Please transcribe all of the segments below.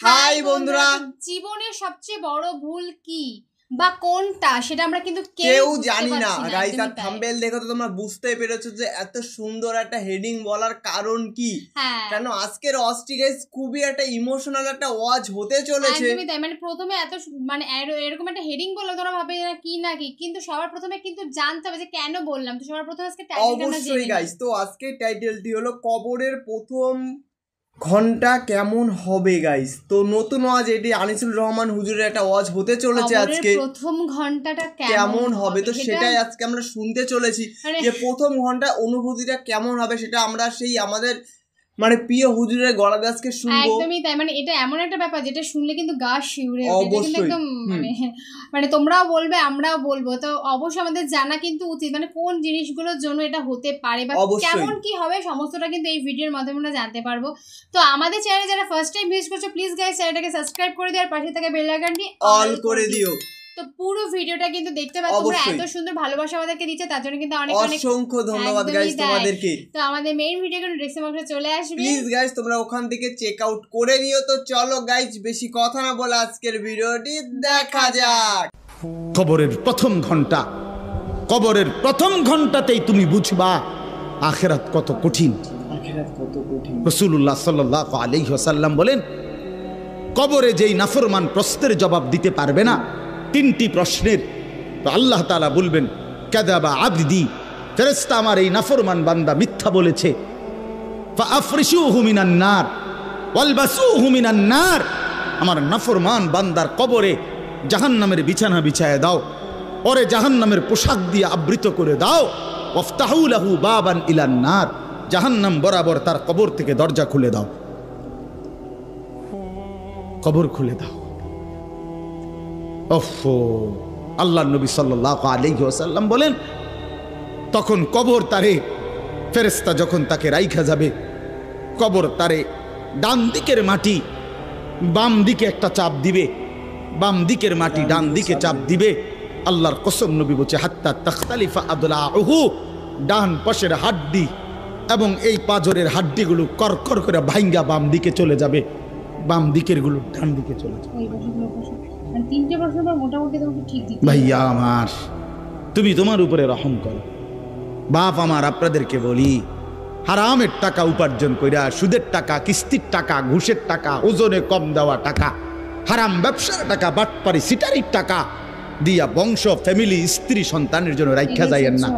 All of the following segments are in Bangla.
হাই বন্ধুরা, জীবনের সবচেয়ে বড় ভুল কি বা কোনটা সেটা আমরা কিন্তু কেউ জানি না। গাইস, আর থাম্বনেল দেখে তো তোমরা বুঝতেই পেরেছো যে এত সুন্দর একটা হেডিং বলার কারণ কি। কেন আজকের ওয়াচটি গাইস খুবই একটা ইমোশনাল একটা ওয়াচ হতে চলেছে। একদমই তাই। মানে প্রথমে এত মানে এরকম একটা হেডিং বললে তোমরা ভাবে কি না কি, কিন্তু সবার প্রথমে কিন্তু জানতে হবে যে কেন বললাম। তো সবার প্রথমে আজকে টাইটেলটা অবশ্যই গাইস, তো আজকে টাইটেলটি হলো কবরের প্রথম ঘন্টা কেমন হবে গাইস। তো নতুন ওয়াজ, এটি আনিসুর রহমান হুজুরের একটা ওয়াজ হতে চলেছে আজকে। প্রথম ঘন্টাটা কেমন হবে তো সেটাই আজকে আমরা শুনতে চলেছি, যে প্রথম ঘন্টা অনুভূতিটা কেমন হবে সেটা আমরা সেই আমাদের মানে প্রিয় হুজুরের গলা দিয়ে আজকে শুনবো। একদমই তাই। মানে এটা এমন একটা ব্যাপার যেটা শুনলে কিন্তু গা শিউরে ওঠে, কিন্তু একদম মানে তোমরাও বলবে আমরাও বলবো। তো অবশ্যই আমাদের জানা কিন্তু উচিত মানে কোন জিনিসগুলোর জন্য এটা হতে পারে বা কেমন কি হবে, সমস্তটা কিন্তু এই ভিডিওর মাধ্যমে আমরা জানতে পারবো। তো আমাদের চ্যানেলে যারা ফার্স্ট টাইম ভিজিট করছো, প্লিজ গাইস চ্যানেলটাকে সাবস্ক্রাইব করে দিও আর পাশে থাকা বেল আইকনটি অল করে দিও। তো পুরো ভিডিওটা কিন্তু দেখতে পাচ্ছ। তোমরা এত সুন্দর ভালোবাসা আমাদেরকে দিচ্ছ, তার জন্য কিন্তু অনেক অনেক অসংখ্য ধন্যবাদ গাইস তোমাদেরকে। তো আমাদের মেইন ভিডিও কিন্তু ডেসক্রিপশন বক্সে চলে আসবে, প্লিজ গাইস তোমরা ওখান থেকে চেক আউট করে নিও। তো চলো গাইস, বেশি কথা না বলে আজকের ভিডিওটি দেখা যাক। কবরের প্রথম ঘন্টা, কবরের প্রথম ঘন্টাতেই তুমি বুঝবা আখিরাত কত কঠিন। রাসূলুল্লাহ সাল্লাল্লাহু আলাইহি ওয়াসাল্লাম বলেন, কবরে যেই নাফরমান প্রশ্নের জবাব দিতে পারবে না, তিনটি প্রশ্নের, তো আল্লাহ তাআলা বলবেন কাযাবা আবদি, ফেরেশতা আমার এই নাফরমান বান্দা মিথ্যা বলেছে। ফাআফরিশুহু মিনান নার ওয়ালবাসুহু মিনান নার, আমার নাফরমান বান্দার কবরে জাহান্নামের বিছানা বিছায় দাও, ওরে জাহান্নামের পোশাক দিয়ে আবৃত করে দাও। ওয়াফতাহু লাহু বাবান ইলান নার, জাহান্নাম বরাবর তার কবর থেকে দরজা খুলে দাও, কবর খুলে দাও। ওফো, আল্লাহর নবী সাল্লাল্লাহু আলাইহি ওয়াসাল্লাম বলেন, তখন কবর তারে, ফেরেশতা যখন তাকে রাইখা যাবে, কবর তারে ডান দিকের মাটি বাম দিকে একটা চাপ দিবে, বাম দিকের মাটি ডান দিকে চাপ দিবে। আল্লাহর কসম, নবী বলছে হাত্তা তাখতালিফা আদলাউহু, ডান পাশের হাড্ডি এবং এই পাজরের হাড্ডিগুলো করকর করে ভাঙ্গা বাম দিকে চলে যাবে, বাম দিকের গুলো ডান দিকে চলে যাবে। ভাইয়া আমার, তুমি তোমার উপরে রহম করো। বাপ আমার, আপনাদেরকে বলি, হারামের টাকা উপার্জন কইরা, সুদের টাকা, কিস্তির টাকা, ঘুষের টাকা, ওজনে কম দেওয়া টাকা, হারাম ব্যবসার টাকা, বাটপারি সিটারির টাকা দিয়া বংশ, ফ্যামিলি, স্ত্রী, সন্তানের জন্য রাইখা যাইয়েন না।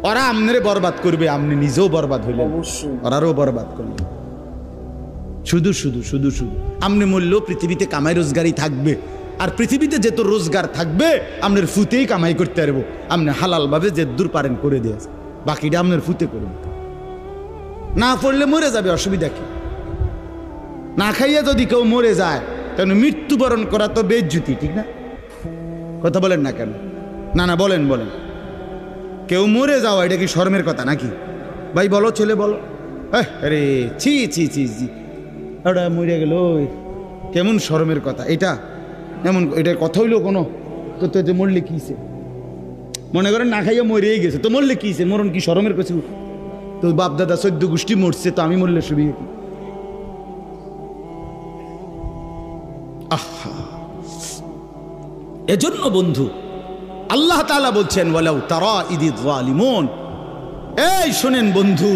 ওরা আমনে বরবাদ করবে, আপনি নিজেও বরবাদ হইলেন, ওরারও বরবাদ করলেন। শুধু শুধু শুধু শুধু আমনে মূল্য পৃথিবীতে কামাই রোজগারই থাকবে, আর পৃথিবীতে যেত রোজগার থাকবে আপনার ফুতেই কামাই করতে পারবো। আপনি হালাল ভাবে যে দূর পারেন করে দিয়েছে, বাকিটা আপনার ফুতে করবেন। না পড়লে মরে যাবে, অসুবিধা কি? না খাইয়া যদি কেউ মরে যায়, তাহলে মৃত্যুবরণ করা তো বেজ্জুতি, ঠিক না? কথা বলেন না কেন? না না বলেন বলেন, কেউ মরে যাওয়া এটা কি শরমের কথা নাকি? ভাই বলো, ছেলে বলো। আরে ছি ছি ছি ছি, ওটা মরে গেল, কেমন শরমের কথা এটা? এমন এটার কথা হইলো কোনো? তো মরলে কিছে, মনে করেন না খাইয়া মরেই গেছে, তো মরলে কিছে, মরণ কি শরমের কিছু? তো বাপ দাদা 14 গোষ্ঠী মরছে, তো আমি মরলে সুবিধা কি? আহা, এজন্য বন্ধু আল্লাহ তাআলা বলছেন ওয়ালাউ তারা ইদিয যালিমুন, এই শুনেন বন্ধু,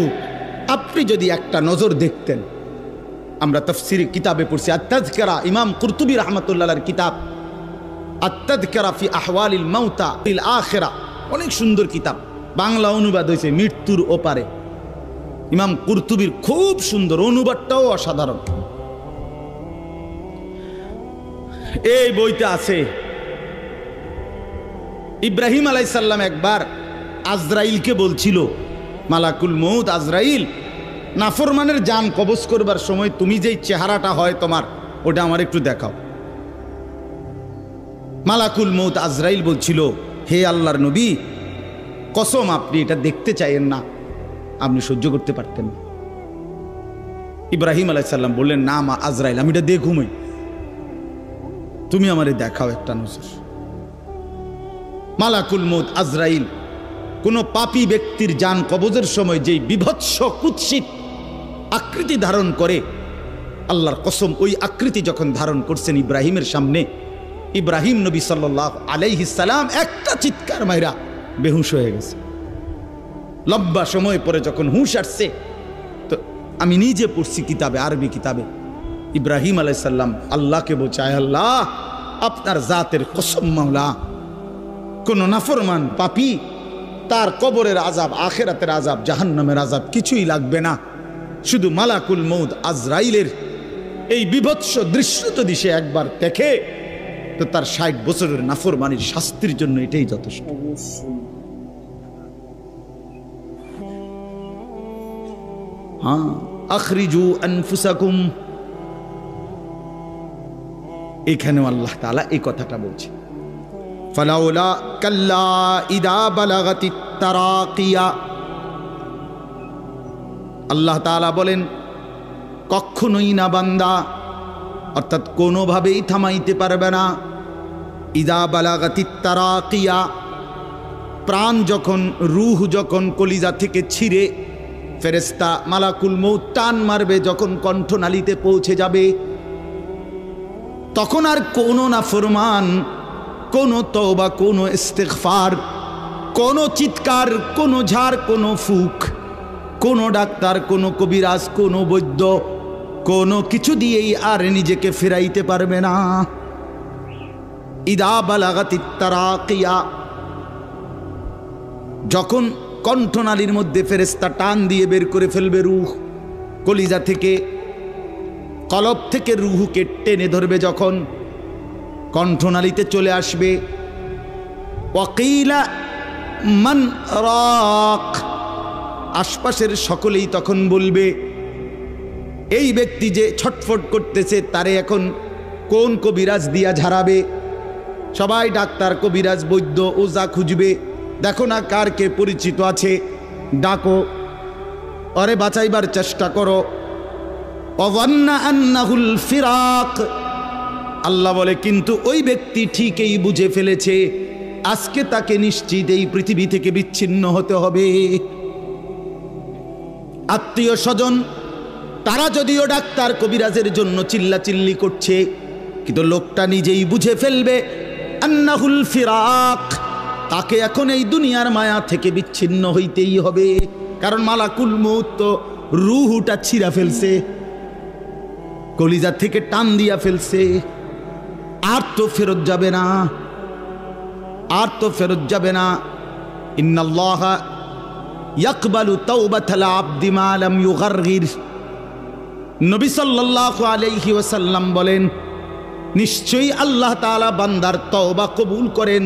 আপনি যদি একটা নজর দেখতেন, আমরা তাফসীর কিতাবে পড়ছি আত-তাযকিরা, ইমাম কুরতুবী রাহমাতুল্লাহ আলাইহির কিতাব আত-তাযকিরা ফি আহওয়ালিল মাউতা ফিল আখিরা, অনেক সুন্দর কিতাব, বাংলা অনুবাদ হয়েছে মৃত্যুর ওপারে। ইমাম কুরতুবীর খুব সুন্দর, অনুবাদটাও অসাধারণ। এই বইতে আছে ইব্রাহিম আলাইহিস সালাম একবার আজরাইলকে বলছিল, মালাকুল মউত আজরাইল, নাফরমানের জান কবজ করবার সময় তুমি যেই চেহারাটা হয় তোমার, ওটা আমার একটু দেখাও। মালাকুল মউত আজরাইল বলছিল, হে আল্লাহর নবী, কসম আপনি এটা দেখতে চাইেন না, আপনি সহ্য করতে পারতেন না। ইব্রাহিম আলাইহিস সালাম বললেন, না মা আজরাইল, আমি এটা দেখুমই, তুমি আমারে দেখাও একটা নজর। মালাকুল মউত আজরাইল কোন পাপী ব্যক্তির জান কবজের সময় যেই বিভৎস কুৎসিত আকৃতি ধারণ করে, আল্লাহর কসম, ওই আকৃতি যখন ধারণ করছেন ইব্রাহিমের সামনে, ইব্রাহিম নবী সাল্লাল্লাহু আলাইহিস সালাম একটা চিৎকার মাইরা বেহুশ হয়ে গেছে। লম্বা সময় পরে যখন হুঁশ আসছে, তো আমি নিজে পড়ছি কিতাবে, আরবি কিতাবে, ইব্রাহিম আলাইহিস সালাম আল্লাহকে বলছে, আয় আল্লাহ, আপনার জাতের কসম মাওলা, কোন নাফরমান পাপী তার কবরের আযাব, আখিরাতের আযাব, জাহান্নামের আযাব কিছুই লাগবে না, শুধু মালাকুল মউত আজরাইলের এই বিভৎস দৃশ্য যদি সে একবার দেখে, তো তার ৬০ বছরের নাফরমানির শাস্তির জন্য এটাই যথেষ্ট। হ্যাঁ, আখরিজু আনফুসাকুম, এখানেও আল্লাহ তাআলা এই কথাটা বলছে, ফালাউলা কাল্লা ইদা বালাগাতিত তারাকিয়া। আল্লাহ তাআলা বলেন, কখনোই না বান্দা, অর্থাৎ কোনোভাবেই থামাইতে পারবে না, ইদা বালাগাতিত তারাকিয়া, প্রাণ যখন, রূহ যখন কলিজা থেকে ছিঁড়ে ফেরেশতা মালাকুল মউত টান মারবে, যখন কণ্ঠনালীতে পৌঁছে যাবে, তখন আর কোনো নাফরমান, কোনো তওবা, কোনো ইস্তিগফার, কোনো চিৎকার, কোনো ঝাড়, কোনো ফুক, কোনো ডাক্তার, কোনো কবিরাজ, কোনো বৈদ্য, কোনো কিছু দিয়েই আর নিজেকে ফেরাইতে পারবে না। ইদা বালাগাতিত তারাকিয়া, যখন কণ্ঠনালীর মধ্যে ফেরেশতা টান দিয়ে বের করে ফেলবে রূহ, কলিজা থেকে, কলব থেকে রূহকে টেনে ধরবে, যখন কণ্ঠনালীতে চলে আসবে, ওয়াকিলা মান রাক, আশপাশের সকলেই তখন বলবে, এই ব্যক্তি যে ছটফট করতেছে, তারে এখন কোন কবিরাজ দিয়া ঝাড়াবে? সবাই ডাক্তার, কবিরাজ, বৈদ্য, ওজা খুঁজবে, দেখো না কার কে পরিচিত আছে, ডাকো, আরে বাঁচাইবার চেষ্টা করো। ওয়ান্না আন্নাহুল ফিরাক, আল্লাহ বলে, কিন্তু ওই ব্যক্তি ঠিকই বুঝে ফেলেছে আজকে তাকে নিশ্চিত এই পৃথিবী থেকে বিচ্ছিন্ন হতে হবে। আত্মীয় স্বজন তারা যদিও ডাক্তার কবিরাজের জন্য চিল্লাচিল্লি করছে, কিন্তু লোকটা নিজেই বুঝে ফেলবে আন্নাহুল ফিরাক, তাকে এখন এই দুনিয়ার মায়া থেকে বিচ্ছিন্ন হইতেই হবে, কারণ মালাকুল মউত তো রূহটা ছিঁড়া ফেলছে, কলিজা থেকে টান দিয়া ফেলছে, আর তো ফেরত যাবে না, আর তো ফেরত যাবে না। ইন্নাল্লাহা ইয়াকবালু তাওবাতাল আবদি মা লাম ইউগারগির, নবী সাল্লাল্লাহু আলাইহি ওয়াসাল্লাম বলেন, নিশ্চয়ই আল্লাহ তাআলা বান্দার তওবা কবুল করেন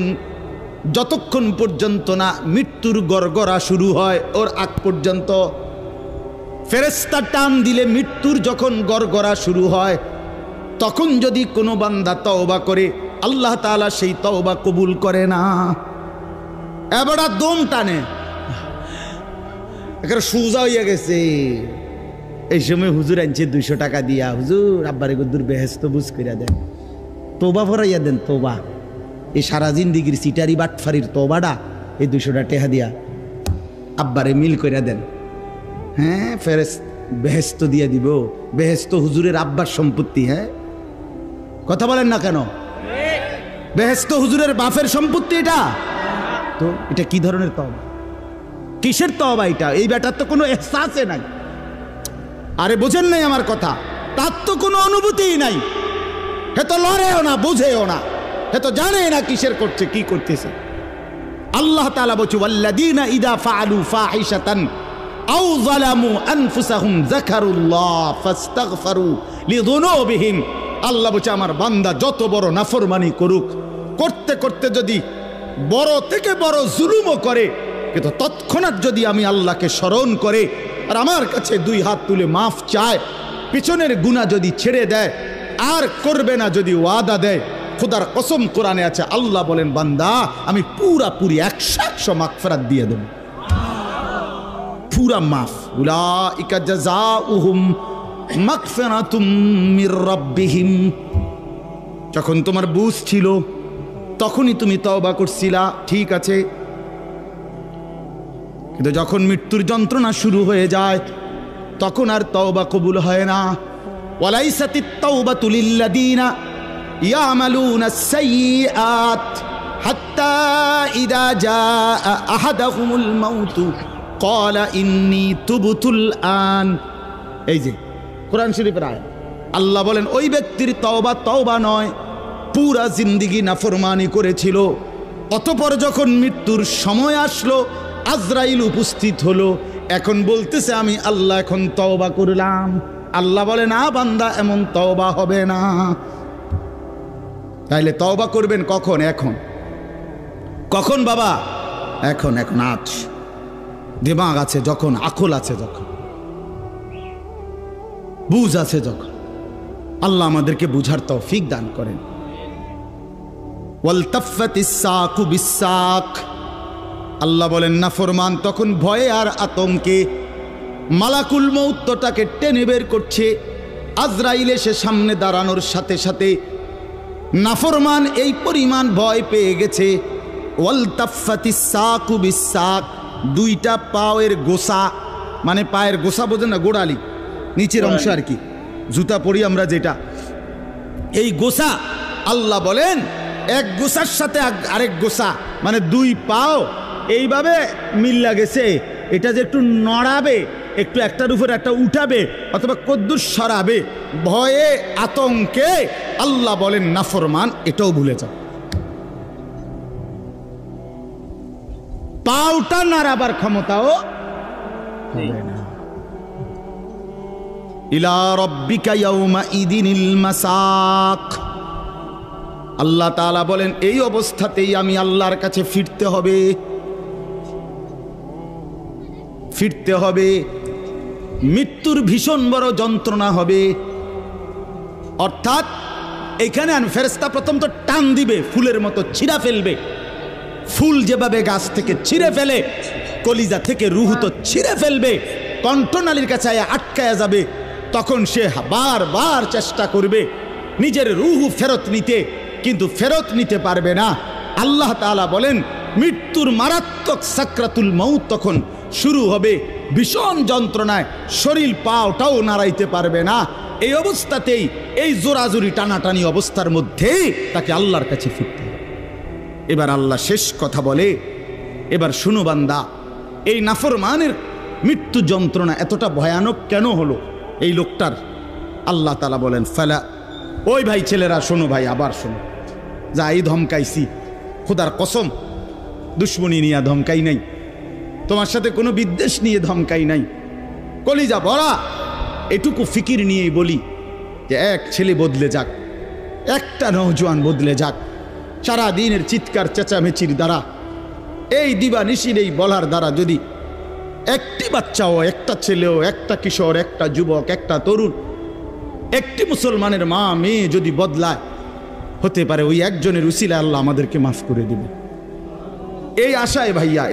যতক্ষণ পর্যন্ত না মৃত্যুর গড়গড়া শুরু হয়, ওর আগ পর্যন্ত। ফেরেশতা টান দিলে মৃত্যুর যখন গড়গড়া শুরু হয়, তখন যদি কোনো বান্দা তওবা করে, আল্লাহ তাআলা সেই তওবা কবুল করে না। এবার দম টানে, একেবারে সোজা হইয়া গেছে। এই সময় হুজুর আনছে 200 টাকা দিয়া, হুজুর আব্বারে গদ্দুর বেহেশত বুঝ কইরা দেন, তওবা ভরাইয়া দেন, তওবা, এই সারা জিন্দিগির সিটারি বাটফারির তওবাটা এই 200 টাকা দিয়া আব্বারে মিল কইরা দেন। হ্যাঁ, বেহেশত দিয়া দিব, বেহেশত হুজুরের আব্বার সম্পত্তি। হ্যাঁ, কথা বলেন না কেন? বেহেশত হুজুরের বাপের সম্পত্তি এটা। তো এটা কি ধরনের তওবা, কিসের তওবা এটা? এই ব্যাটার তো কোনো এহসাসে নাই। আরে বোঝেন নাই আমার কথা, তার তো কোনো অনুভূতিই নাই, হে তো লড়েও না, বুঝেও না, হে তো জানে না কিসের করছে, কি করতেছে। আল্লাহ তাআলা বলছে, ওয়াল্লাযীনা ইযা ফাআলু ফাহিশাতান আও যালামু আনফুসাহুম যাকারুল্লাহ ফাস্তাগফারু লিযুনুবিহিম। আল্লাহ বলছে, আমার বান্দা যত বড় নাফরমানি করুক, করতে করতে যদি বড় থেকে বড় জুলুমও করে, কিন্তু তৎক্ষণাৎ যদি আমি আল্লাহকে স্মরণ করে আর আমার কাছে 2 হাত তুলে মাফ চায়, পিছনের গুনাহ যদি ছেড়ে দেয় আর করবে না যদি ওয়াদা দেয়, খোদার কসম কোরআনে আছে, আল্লাহ বলেন, বান্দা আমি পুরাপুরি 100% মাগফিরাত দিয়ে দেব, পুরা মাফ। উলাইকা জাযাউহুম মাগফিরাতুম মির রাব্বিহিম। যখন তোমার বুঝ ছিল তখনই তুমি তওবা করছিলা, ঠিক আছে, কিন্তু যখন মৃত্যুর যন্ত্রণা শুরু হয়ে যায় তখন আর তওবা কবুল হয় না। ওয়ালাইসাতিত তাওবাতু লিল্লাযীনা ইয়ামালুনাস সাইয়্যাত হাত্তা ইযা জাআ আহাদাহুমুল মাউতু ক্বালা ইন্নী তুবতুল আন। এই যে কোরআন শরীফের আয়াত। আল্লাহ বলেন ওই ব্যক্তির তওবা নয়, পুরা জিন্দেগি নাফরমানি করেছিল, অতঃপর যখন মৃত্যুর সময় আসলো, আজরাইল উপস্থিত হলো, এখন বলতেছে আমি আল্লাহ এখন তওবা করলাম। আল্লাহ বলে না বান্দা, এমন তওবা হবে না। তাইলে তওবা করবেন কখন? এখন। কখন বাবা? এখন আজ দিমাগ আছে যখন, আকল আছে যখন, বুঝ আছে যখন। আল্লাহ আমাদেরকে বুঝার তৌফিক দান করেন। ওয়ালতাফাতিস সাকু বিসাক, আল্লাহ বলেন নাফরমান তখন ভয়ে আর আতঙ্কে মালাকুল মউত তাকে টেনে বের করছে। আজরাইল এসে সামনে দাঁড়ানোর সাথে সাথে নাফরমান এই পরিমাণ ভয় পেয়ে গেছে। ওয়ালতাফাতিস সাকু বিসাক, দুইটা পায়ের গোসা, মানে পায়ের গোসা বোঝেন না, গোড়ালি নিচের অংশ আর কি, জুতা পরি আমরা যেটা, এই গোসা আল্লাহ বলেন এক গোসার সাথে আরেক গোসা, মানে দুই পাও এইভাবে মিল্লা গেছে। এটা যে একটু নড়াবে, একটু একটার উপর একটা উঠাবে অথবা কদ্দুর সরাবে, ভয়ে আতঙ্কে আল্লাহ বলেন নাফরমান এটাও ভুলে যাও। পাওটা নাড়াবার ক্ষমতাও হবে না। ইলা রাব্বিকা ইয়াউমা ইদিনিল মাসাক, আল্লাহ তাআলা বলেন এই অবস্থাতেই আমি আল্লাহর কাছে ফিরতে হবে। মৃত্যুর ভীষণ বড় যন্ত্রণা হবে। অর্থাৎ এখানে ফেরেশতা প্রথম তো টান দিবে, ফুলের মতো ছিঁড়া ফেলবে। ফুল যেভাবে গাছ থেকে ছিঁড়ে ফেলে, কলিজা থেকে রুহ তো ছিঁড়ে ফেলবে, কণ্ঠনালীর কাছে আটকায়া যাবে। তখন সে বারবার চেষ্টা করবে নিজের রুহ ফেরত নিতে, কিন্তু ফেরত নিতে পারবে না। আল্লাহ তাআলা বলেন মৃত্যুর মারাত্মক সাকরাতুল মউত তখন শুরু হবে, ভীষণ যন্ত্রণায় শরীর পাওটাও নাড়াইতে পারবে না। এই অবস্থাতেই, এই জোরাজুরি টানাটানি অবস্থার মধ্যেই তাকে আল্লাহর কাছে ফিরতে হবে। এবার আল্লাহ শেষ কথা বলে, এবার শুনো বান্দা, এই নাফরমানের মৃত্যু যন্ত্রণা এতটা ভয়ানক কেন হলো এই লোকটার? আল্লাহ তাআলা বলেন ফালা, ওই ভাই ছেলেরা শোনো, ভাই আবার শোনো, যা এই ধমকাইছি, খোদার কসম দুশ্মনী নিয়ে ধমকাই নাই, তোমার সাথে কোনো বিদ্বেষ নিয়ে ধমকাই নাই, কলিজা ভরা এটুকু ফিকির নিয়েই বলি যে এক ছেলে বদলে যাক, একটা নওজোয়ান বদলে যাক, সারা দিনের চিৎকার চেঁচামেচির দ্বারা, এই দিবানিশির এই বলার দ্বারা যদি একটি বাচ্চাও, একটা ছেলেও, একটা কিশোর, একটা যুবক, একটা তরুণ, একটি মুসলমানের মা মেয়ে যদি বদলায়, হতে পারে ওই একজনের উসিলায় আল্লাহ আমাদেরকে মাফ করে দেবে। এই আশায় ভাইয়া,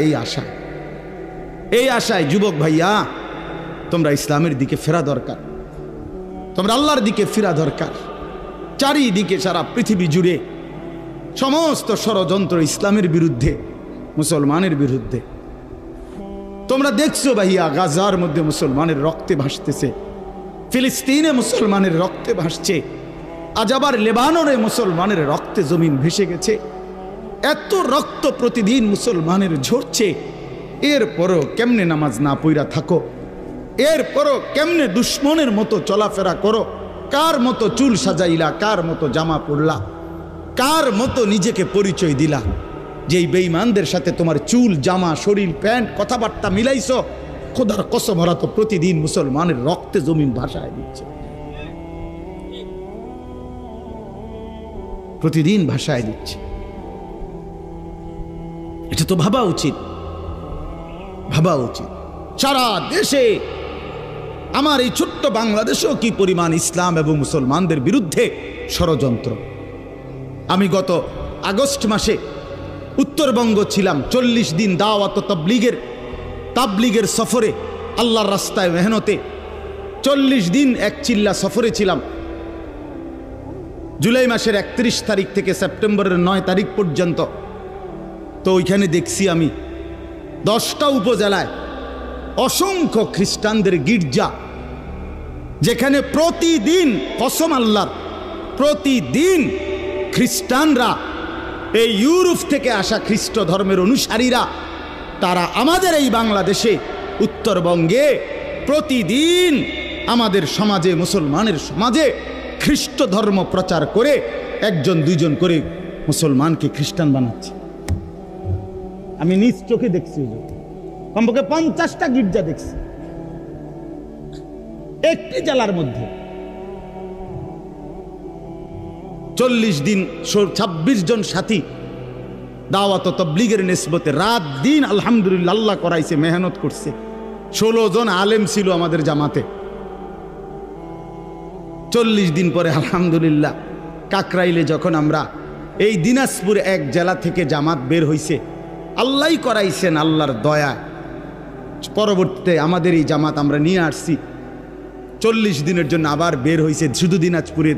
এই আশায় যুবক ভাইয়া, তোমরা ইসলামের দিকে ফেরা দরকার, তোমরা আল্লাহর দিকে ফেরা দরকার। চারিদিকে সারা পৃথিবী জুড়ে সমস্ত ষড়যন্ত্র ইসলামের বিরুদ্ধে, মুসলমানের বিরুদ্ধে। তোমরা দেখছো ভাইয়া, গাজার মধ্যে মুসলমানের রক্তে ভাসতেছে, ফিলিস্তিনে মুসলমানের রক্তে ভাসছে, আজ আবার লেবাননে মুসলমানের রক্তে জমিন ভেসে গেছে। এত রক্ত প্রতিদিন মুসলমানের ঝরছে, এরপরও কেমনে নামাজ না পইরা থাকো, এরপরও কেমনে দুশ্মনের মতো চলাফেরা করো, কার মতো চুল সাজাইলা, কার মতো জামা পরলা, কার মতো নিজেকে পরিচয় দিলা, যেই বেঈমানদের সাথে তোমার চুল, জামা, শরীর, প্যান্ট, কথাবার্তা মিলাইছো, খোদার কসম ওরা তো প্রতিদিন মুসলমানের রক্তে জমিন ভাসায় দিচ্ছে, প্রতিদিন ভাসায় দিচ্ছে। এটা তো ভাবা উচিত। সারা দেশে, আমার এই ছোট্ট বাংলাদেশেও কি পরিমাণ ইসলাম এবং মুসলমানদের বিরুদ্ধে ষড়যন্ত্র। আমি গত আগস্ট মাসে উত্তরবঙ্গ ছিলাম, 40 দিন দাওয়াত তাবলীগের সফরে, আল্লাহর রাস্তায় মেহনতে 40 দিন এক চিল্লা সফরে ছিলাম। জুলাই মাসের 31 তারিখ থেকে সেপ্টেম্বরের 9 তারিখ পর্যন্ত। তো ওইখানে দেখছি আমি 10টা উপজেলায় অসংখ্য খ্রিস্টানদের গির্জা, যেখানে প্রতিদিন কসম আল্লাহ প্রতিদিন খ্রিস্টানরা এই ইউরোপ থেকে আসা খ্রিস্ট ধর্মের অনুসারীরা তারা আমাদের এই বাংলাদেশে উত্তরবঙ্গে প্রতিদিন আমাদের সমাজে মুসলমানের সমাজে খ্রিস্ট ধর্ম প্রচার করে একজন দুইজন করে মুসলমানকে খ্রিস্টান বানাচ্ছে। আমি নিজ চোখে দেখছি, কমপক্ষে 50টা গির্জা দেখছি একটি জেলার মধ্যে। 40 দিন 26 জন সাথী দাওয়াত তাবলীগের নিসবতে রাত দিন আলহামদুলিল্লাহ আল্লাহ করাইছে, মেহনত করছে। 16 জন আলেম ছিল আমাদের জামাতে। 40 দিন পরে আলহামদুলিল্লাহ কাকরাইলে যখন আমরা এই দিনাজপুর এক জেলা থেকে জামাত বের হইছে, আল্লাহই করাইছেন আল্লাহর দয়া। পরবর্তীতে আমাদের এই জামাত আমরা নিয়ে আসছি। 40 দিনের জন্য আবার বের হইছে শুধু দিনাজপুরের।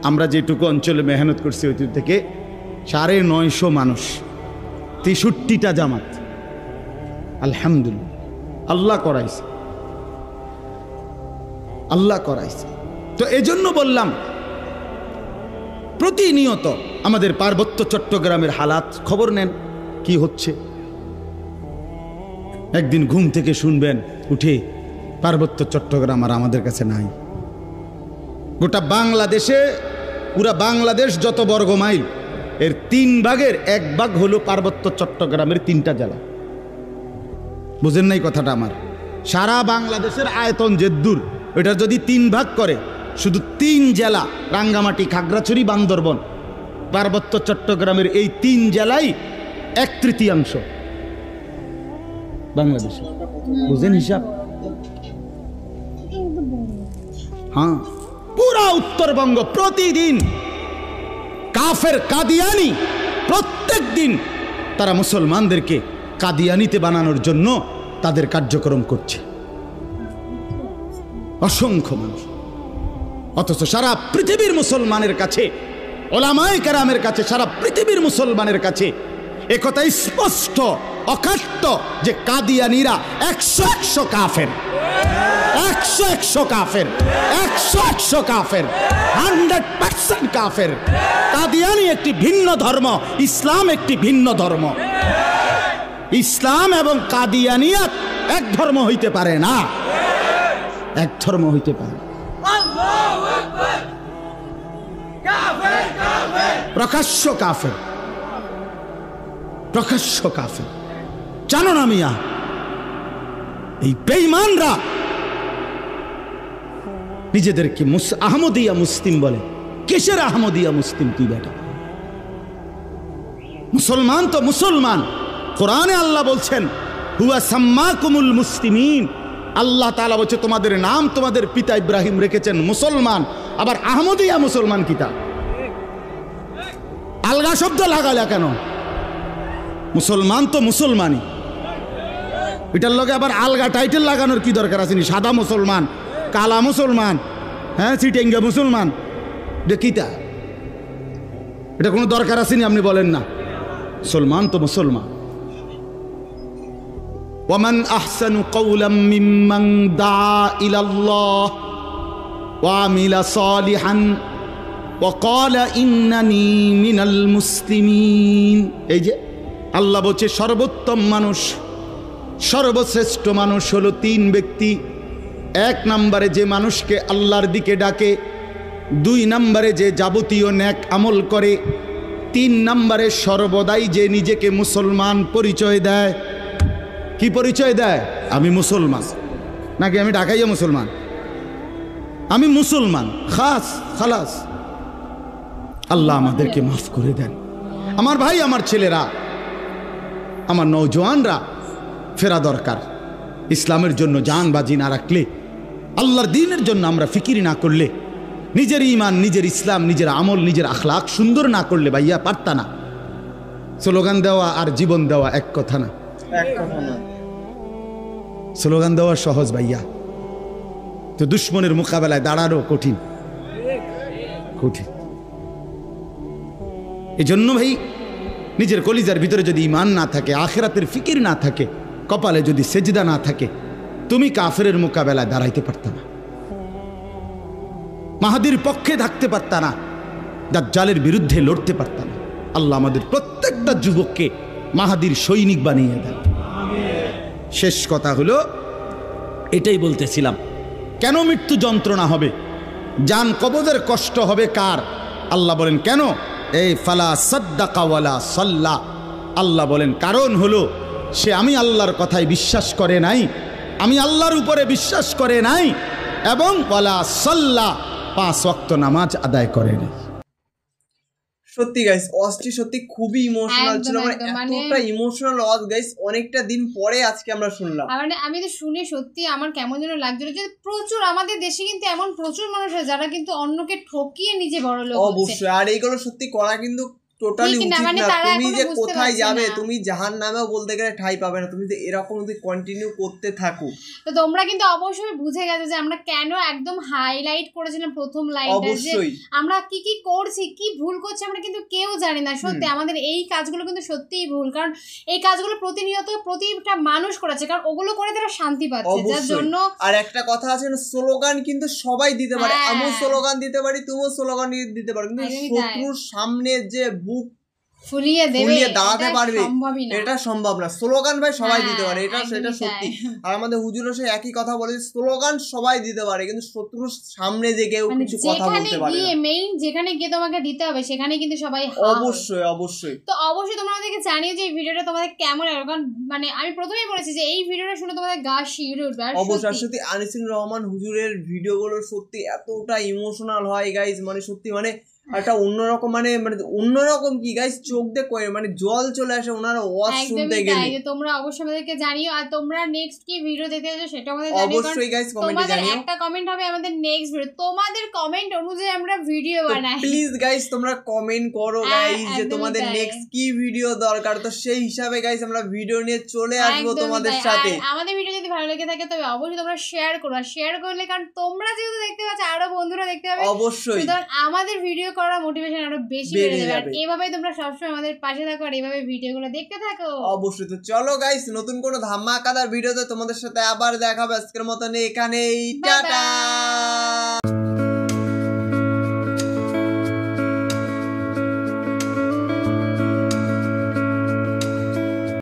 আমরা যেটুকু অঞ্চলে মেহনত করছি ওই থেকে 950 মানুষ, 63টা জামাত। আলহামদুলিল্লাহ আল্লাহ করাইছে, আল্লাহ করাইছে। তো এজন্য বললাম প্রতিনিয়ত আমাদের পার্বত্য চট্টগ্রামের হালাত খবর নেন কি হচ্ছে। একদিন ঘুম থেকে শুনবেন উঠে পার্বত্য চট্টগ্রাম আর আমাদের কাছে নাই। গোটা বাংলাদেশে পুরা বাংলাদেশ যত বর্গ মাইল এর 3 ভাগের 1 ভাগ হলো পার্বত্য চট্টগ্রামের 3টা জেলা। বুঝেন নাই কথাটা আমার? সারা বাংলাদেশের আয়তন যে দূর, এটা যদি 3 ভাগ করে শুধু 3 জেলা রাঙ্গামাটি, খাগড়াছড়ি, বান্দরবন, পার্বত্য চট্টগ্রামের এই 3 জেলাই 1/3 বাংলাদেশে। বুঝেন হিসাব? হ্যাঁ, পুরা উত্তরবঙ্গ প্রতিদিন কাফের কাদিয়ানি প্রত্যেক দিন তারা মুসলমানদেরকে কাদিয়ানিতে বানানোর জন্য তাদের কার্যক্রম করছে, অসংখ্য মানুষ। অথচ সারা পৃথিবীর মুসলমানের কাছে, ওলামায়ে কেরামের কাছে, সারা পৃথিবীর মুসলমানের কাছে একথা স্পষ্ট অকাট্য যে কাদিয়ানিরা 100 কাফের, 100 কাফের, 100 কাফের, 100% কাফের। কাদিয়ানি একটি ভিন্ন ধর্ম, ইসলাম একটি ভিন্ন ধর্ম। ইসলাম এবং কাদিয়ানিয়াত এক ধর্ম হইতে পারে না, এক ধর্ম হইতে পারে। প্রকাশ্য কাফের, প্রকাশ্য কাফের। জানো না মিয়া, এই বেঈমানরা নিজেদেরকে আহমদিয়া মুসলিম বলে। কিসের আহমদিয়া মুসলিম তুই বেটা? মুসলমান তো মুসলমান। কোরআনে আল্লাহ বলছেন হুয়া সাম্মাকুমুল মুসলিমিন। আল্লাহ তাআলা বলছে তোমাদের নাম তোমাদের পিতা ইব্রাহিম রেখেছেন মুসলমান। আবার আহমদিয়া মুসলমান কিতা? আলগা শব্দ লাগালে কেন? মুসলমান তো মুসলমানই, এটার লগে আবার আলগা টাইটেল লাগানোর কি দরকার আছে? সাদা মুসলমান, কালা মুসলমান, হ্যাঁ চিটেঙ্গা মুসলমান, কিতা? এটা কোনো দরকার আসেনি? আপনি বলেন না, মুসলমান তো মুসলমান। ওয়ামান আহসানু কাওলাম মিম্মান দা ইলাল্লাহ ওয়া আমিলা সালিহান ওয়া ক্বালা ইন্নানি মিনাল মুসলিমিন। এই যে আল্লাহ বলছে সর্বোত্তম মানুষ, সর্বশ্রেষ্ঠ মানুষ হলো 3 ব্যক্তি। 1 নম্বরে যে মানুষকে আল্লাহর দিকে ডাকে, 2 নম্বরে যে যাবতীয় নেক আমল করে, 3 নম্বরে সর্বদাই যে নিজেকে মুসলমান পরিচয় দেয়। কি পরিচয় দেয়? আমি মুসলমান, নাকি আমি ঢাকাইয়া মুসলমান, আমি মুসলমান, খাস খালাস। আল্লাহ আমাদেরকে মাফ করে দেন। আমার ভাই, আমার ছেলেরা, আমার নওজোয়ানরা ফেরা দরকার। ইসলামের জন্য জান বাজি না রাখলে, আল্লাহর দ্বীনের জন্য আমরা ফিকির না করলে, নিজের ঈমান, নিজের ইসলাম, নিজের আমল, নিজের আখলাক সুন্দর না করলে ভাইয়া পারতা না। স্লোগান দেওয়া আর জীবন দেওয়া এক কথা না, এক কথা না। স্লোগান দেওয়া সহজ ভাইয়া, তো দুশ্মনের মোকাবেলায় দাঁড়ানো কঠিন, কঠিন। এই জন্য ভাই নিজের কলিজার ভিতরে যদি ঈমান না থাকে, আখিরাতের ফিকির না থাকে, কপালে যদি সেজদা না থাকে, তুমি কাফেরের মোকাবেলায় দাঁড়াইতে পারত না। মাহাদির পক্ষে থাকতে পারতা না, দাজ্জালের বিরুদ্ধে লড়তে পারতা না। আল্লাহ আমাদের প্রত্যেকটা যুবককে মাহাদির সৈনিক বানিয়ে দেন। শেষ কথা হলো এটাই বলতেছিলাম, কেন মৃত্যু যন্ত্রণা হবে, জান কবজের কষ্ট হবে কার? আল্লাহ বলেন কেন? এই ফালা সাদ্দাকা ওয়ালা সাল্লা, আল্লাহ বলেন কারণ হলো সে আমি আল্লাহর কথায় বিশ্বাস করে নাই, আমি আল্লাহর উপরে বিশ্বাস করে নাই, এবং ওয়ালা সাল্লা 5 ওয়াক্ত নামাজ আদায় করে নাই। সত্যি গাইস ওয়াজটি সত্যি খুবই ইমোশনাল ছিল, মানে এতটা ইমোশনাল ওয়াজ গাইস অনেকটা দিন পরে আজকে আমরা শুনলাম। মানে আমি তো শুনে সত্যি আমার কেমন যেন লাগছিল যে প্রচুর আমাদের দেশে কিন্তু এমন প্রচুর মানুষ আছে যারা কিন্তু অন্যকে ঠকিয়ে নিজে বড়লোক হচ্ছে। অবশ্যই, আর এইগুলো সত্যি করা কিন্তু টোটালি উচিত না। তুমি যে কোথায় যাবে, তুমি জাহান্নামেও বলতে গেলে ঠাঁই পাবে না, তুমি যে এরকম যদি কন্টিনিউ করতে থাকো। তো তোমরা কিন্তু অবশ্যই বুঝে গেছো যে আমরা কেন একদম হাইলাইট করেছিলাম প্রথম লাইনটা, যে আমরা কি কি করছি, কি ভুল করছি আমরা কিন্তু কেউ জানি না। সত্যি আমাদের এই কাজগুলো কিন্তু সত্যিই ভুল, কারণ এই কাজগুলো প্রতিনিয়ত প্রতিটা মানুষ করেছে, কারণ ওগুলো করে তারা শান্তি পাচ্ছে, যার জন্য। আর একটা কথা আছে, স্লোগান কিন্তু সবাই দিতে পারে, আমিও স্লোগান দিতে পারি, তুমিও স্লোগান দিতে পারো, কিন্তু শত্রুর সামনে যে বুক ফুলিয়ে দাঁড়াতে পারবে এটা সম্ভব না। স্লোগান ভাই সবাই দিতে পারে, এটা সেটা সত্যি। আর আমাদের হুজুরও সেই একই কথা বলে, স্লোগান সবাই দিতে পারে, কিন্তু শত্রুর সামনে যে কেউ কিছু কথা বলতে পারে না। মেইন যেখানে গিয়ে তোমাকে দিতে হবে সেখানে কিন্তু সবাই অবশ্যই অবশ্যই। তো অবশ্যই তোমরা আমাদেরকে জানিও যে এই ভিডিওটা তোমাদের কেমন লাগে, কারণ মানে আমি প্রথমেই বলেছি যে এই ভিডিওটা শুনে তোমাদের গা শিউরে উঠবে। অবশ্যই সত্যি আনিসুর রহমান হুজুরের ভিডিওগুলো সত্যি এতটা ইমোশনাল হয় গাইস, মানে সত্যি মানে একটা অন্যরকম মানে অন্যরকম কি গাইস, চোখ দিয়ে মানে জল চলে আসে ওনার ওয়াজ শুনতে গেলে। তোমরা অবশ্যই আমাদেরকে জানিও, আর তোমরা নেক্সট কি ভিডিও দেখতে চাইছো সেটা আমাদের জানিও। অবশ্যই গাইস কমেন্টে জানিও, একটা কমেন্ট হবে আমাদের নেক্সট ভিডিও, তোমাদের কমেন্ট অনুযায়ী আমরা ভিডিও বানাই। প্লিজ গাইস তোমরা কমেন্ট করো গাইস যে তোমাদের নেক্সট কি ভিডিও দরকার, তো সেই হিসাবে গাইস আমরা ভিডিও নিয়ে চলে আসবো তোমাদের সাথে। আমাদের ভিডিও যদি ভালো লেগে থাকে তবে অবশ্যই তোমরা শেয়ার করো, শেয়ার করলে কারণ তোমরা যেহেতু দেখতে পাচ্ছ আরো বন্ধুরা দেখতে পাবে, অবশ্যই আমাদের ভিডিও করা মোটিভেশন আরো বেশি বেড়ে যাবে। আর এইভাবেই তোমরা সবসময় আমাদের পাশে থাকো আর এইভাবে ভিডিওগুলো দেখতে থাকো। অবশ্যই। তো চলো গাইস নতুন কোনো ধামাকাদার ভিডিওতে তোমাদের সাথে আবার দেখা হবে, আজকের মতন এখানেই টাটা।